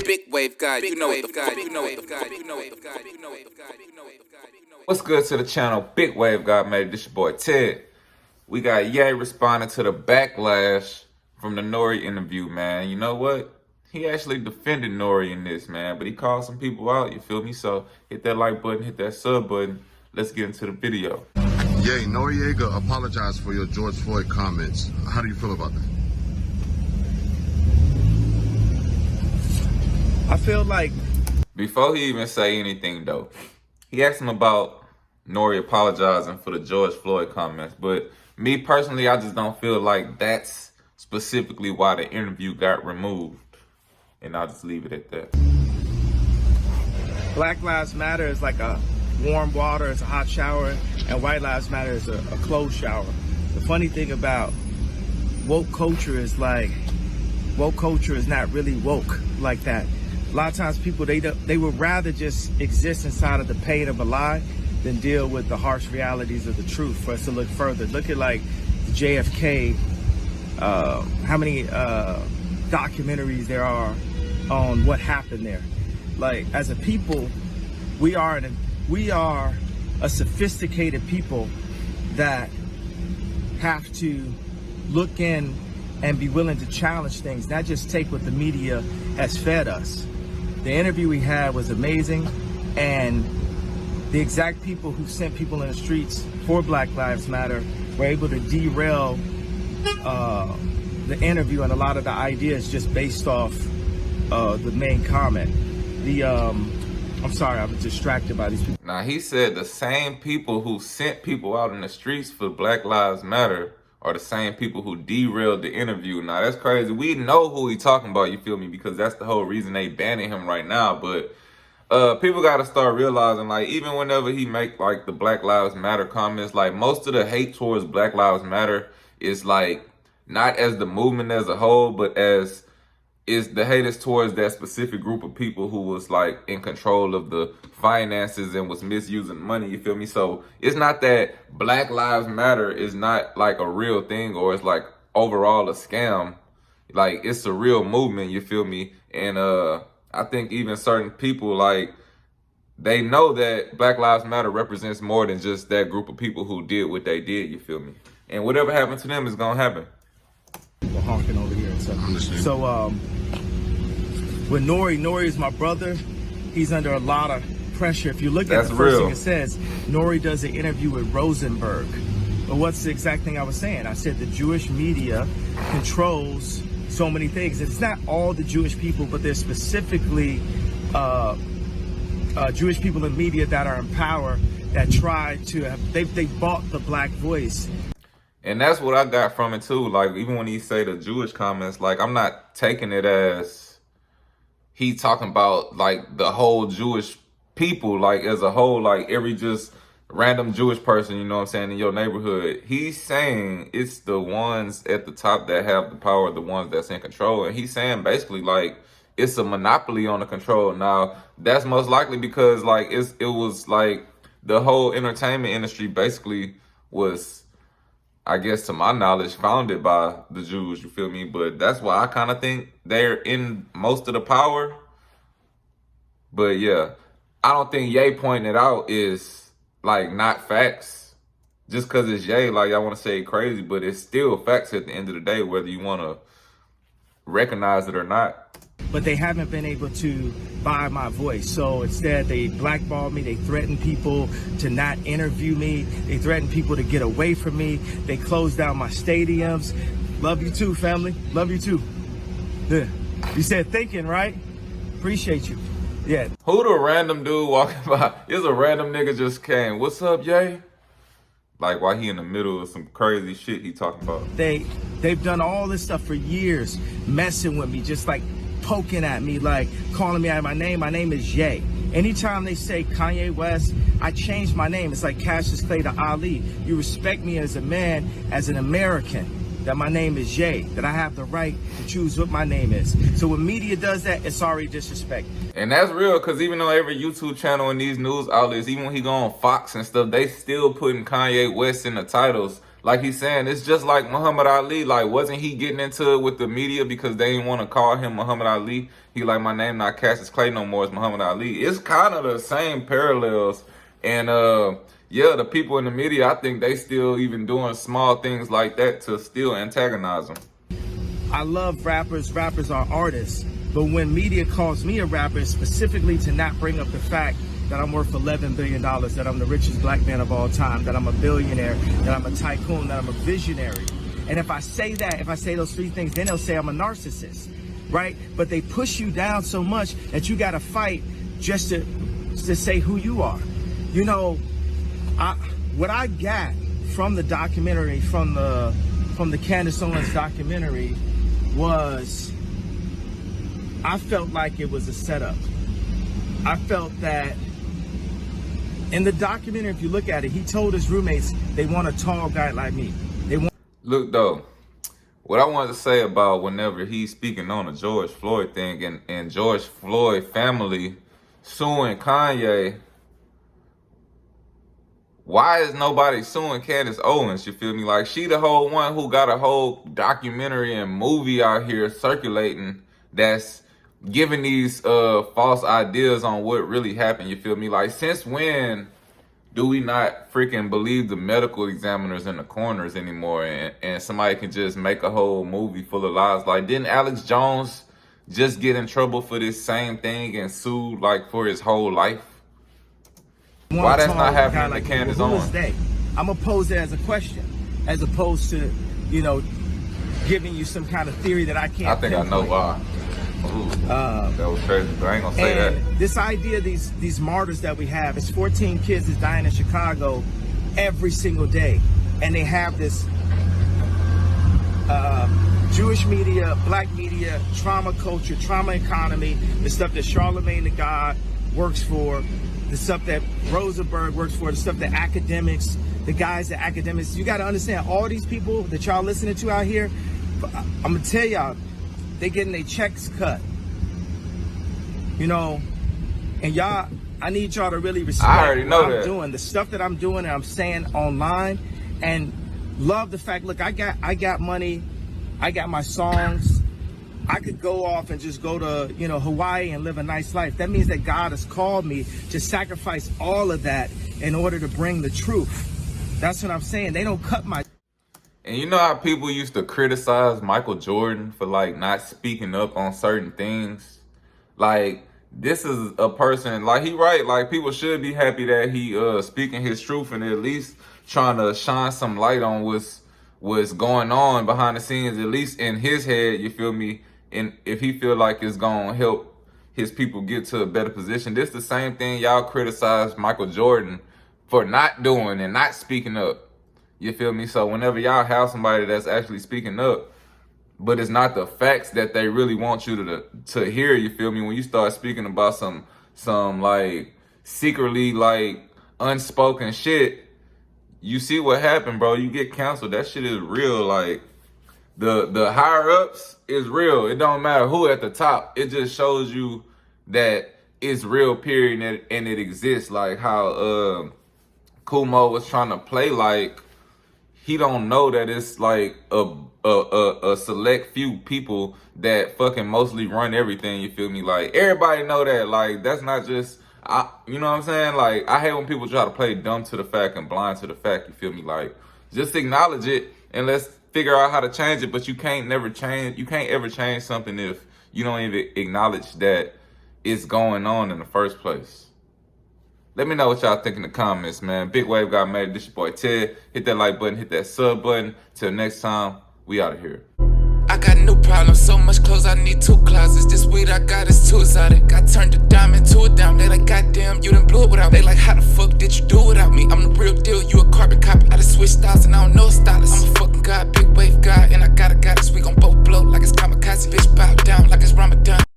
big wave guy. You know what the fuck. You know what the fuck. You know what the fuck. You know what the fuck. You know what the fuck. What's good to the channel? Big Wave God made it. This your boy Ted. We got Ye responding to the backlash from the Nore interview, man. You know what? He actually defended Nore in this, man, but he called some people out, you feel me? So hit that like button, hit that sub button. Let's get into the video. Ye, Noreaga apologized for your George Floyd comments. How do you feel about that? I feel like... Before he even say anything, though, he asked him about Nore apologizing for the George Floyd comments. But me personally, I just don't feel like that's specifically why the interview got removed. And I'll just leave it at that. Black Lives Matter is like a warm water, it's a hot shower, and White Lives Matter is a cold shower. The funny thing about woke culture is like, woke culture is not really woke like that. A lot of times people, they would rather just exist inside of the pain of a lie than deal with the harsh realities of the truth for us to look further. Look at like JFK, how many documentaries there are on what happened there. Like, as a people, we are a sophisticated people that have to look in and be willing to challenge things, not just take what the media has fed us. The interview we had was amazing, and the exact people who sent people in the streets for Black Lives Matter were able to derail the interview and a lot of the ideas just based off the main comment. I'm sorry, I was distracted by these people. Now, he said the same people who sent people out in the streets for Black Lives Matter are the same people who derailed the interview. Now, that's crazy. We know who he talking about, you feel me? Because that's the whole reason they banning him right now. But people got to start realizing, like, even whenever he make, like, the Black Lives Matter comments, like, most of the hate towards Black Lives Matter is, like, not as the movement as a whole, but as is the hate is towards that specific group of people who was like in control of the finances and was misusing money, you feel me? So it's not that Black Lives Matter is not like a real thing or it's like overall a scam. Like, it's a real movement, you feel me? And I think even certain people, like, they know that Black Lives Matter represents more than just that group of people who did what they did, you feel me? And whatever happened to them is gonna happen. People honking over here and stuff. So with Nore is my brother. He's under a lot of pressure. If you look at the first thing it says, Nore does an interview with Rosenberg. But what's the exact thing I was saying? I said the Jewish media controls so many things. It's not all the Jewish people, but there's specifically Jewish people in media that are in power that try to have, they bought the black voice. And that's what I got from it too. Like, even when he say the Jewish comments, like, I'm not taking it as he talking about like the whole Jewish people, like as a whole, like every just random Jewish person, you know what I'm saying, in your neighborhood. He's saying it's the ones at the top that have the power, the ones that's in control. And he's saying basically like it's a monopoly on the control. Now, that's most likely because like it was like the whole entertainment industry basically was, I guess to my knowledge, founded by the Jews, you feel me? But that's why I kind of think they're in most of the power. But yeah, I don't think Ye pointing it out is like not facts. Just because it's Ye, like I want to say crazy, but it's still facts at the end of the day, whether you want to recognize it or not. But they haven't been able to buy my voice. So instead, they blackball me. They threaten people to not interview me. They threaten people to get away from me. They close down my stadiums. Love you too, family. Love you too. Yeah. You said thinking, right? Appreciate you. Yeah. Who the random dude walking by? It's a random nigga just came. What's up, Ye? Like, while he in the middle of some crazy shit he talking about. They've done all this stuff for years, messing with me, just like poking at me, like calling me out my name. My name is Ye. Anytime they say Kanye West, I change my name. It's like Cassius Clay to Ali. You respect me as a man, as an American, that my name is Ye, that I have the right to choose what my name is. So when media does that, it's already disrespect. And that's real, because even though every YouTube channel and these news outlets, even when he go on Fox and stuff, they still putting Kanye West in the titles. like he's saying, it's just like Muhammad Ali. Like, wasn't he getting into it with the media because they didn't want to call him Muhammad Ali? He like, my name not Cassius Clay no more, it's Muhammad Ali. It's kind of the same parallels. And yeah, the people in the media, I think they still even doing small things like that to still antagonize them. I love rappers. Rappers are artists. But when media calls me a rapper, specifically to not bring up the fact that I'm worth $11 billion, that I'm the richest black man of all time, that I'm a billionaire, that I'm a tycoon, that I'm a visionary. And if I say that, if I say those three things, then they'll say I'm a narcissist, right? But they push you down so much that you got to fight just to say who you are. You know, what I got from the documentary, from the Candace Owens documentary, was I felt like it was a setup. I felt that in the documentary, if you look at it, he told his roommates they want a tall guy like me. Look, though, what I wanted to say about whenever he's speaking on the George Floyd thing and George Floyd family suing Kanye, why is nobody suing Candace Owens? You feel me? Like, she the whole one who got a whole documentary and movie out here circulating that's giving these false ideas on what really happened. You feel me? Like, since when do we not freaking believe the medical examiners and the coroners anymore, and somebody can just make a whole movie full of lies? Like, didn't Alex Jones just get in trouble for this same thing and sued like for his whole life? Why that's not happening to Candace Owens? I'm gonna pose it as a question, as opposed to, you know, giving you some kind of theory that I can't. I think I know why. Ooh, that was crazy, but I ain't gonna say that. This idea, these martyrs that we have, it's 14 kids that's dying in Chicago every single day, and they have this Jewish media, black media, trauma culture, trauma economy, the stuff that Charlemagne the God works for, the stuff that Rosenberg works for, the stuff that academics, the guys that academics. You got to understand, all these people that y'all listening to out here, I'm gonna tell y'all, they getting their checks cut, you know, and y'all, I need y'all to really respect I already know what that. I'm doing, the stuff that I'm doing and I'm saying online, and love the fact, look, I got money, I got my songs, I could go off and just go to, you know, Hawaii and live a nice life. That means that God has called me to sacrifice all of that in order to bring the truth. That's what I'm saying. They don't cut my... And you know how people used to criticize Michael Jordan for like not speaking up on certain things? Like, this is a person, like, he right, like, people should be happy that he speaking his truth and at least trying to shine some light on what's going on behind the scenes, at least in his head, you feel me? And if he feel like it's gonna help his people get to a better position. This the same thing y'all criticize Michael Jordan for not doing and not speaking up. You feel me? So whenever y'all have somebody that's actually speaking up, but it's not the facts that they really want you to hear, you feel me? When you start speaking about some like secretly like unspoken shit, you see what happened, bro. You get canceled. That shit is real. Like, the higher ups is real. It don't matter who at the top. It just shows you that it's real, period, and it exists. Like how Kumo was trying to play like he don't know that it's like a select few people that fucking mostly run everything, you feel me? Like, everybody know that. Like, that's not just, you know what I'm saying? Like, I hate when people try to play dumb to the fact and blind to the fact, you feel me? Like, just acknowledge it and let's figure out how to change it. But you can't ever change something if you don't even acknowledge that it's going on in the first place. Let me know what y'all think in the comments, man. Big Wave got made. This your boy Ted. Hit that like button, hit that sub button. Till next time, we out of here. I got no problem, so much clothes I need 2 closets. This weed I got is too exotic. I turned a diamond to a dime. They like, goddamn, you done blew it without me. They like, how the fuck did you do without me? I'm the real deal, you a car.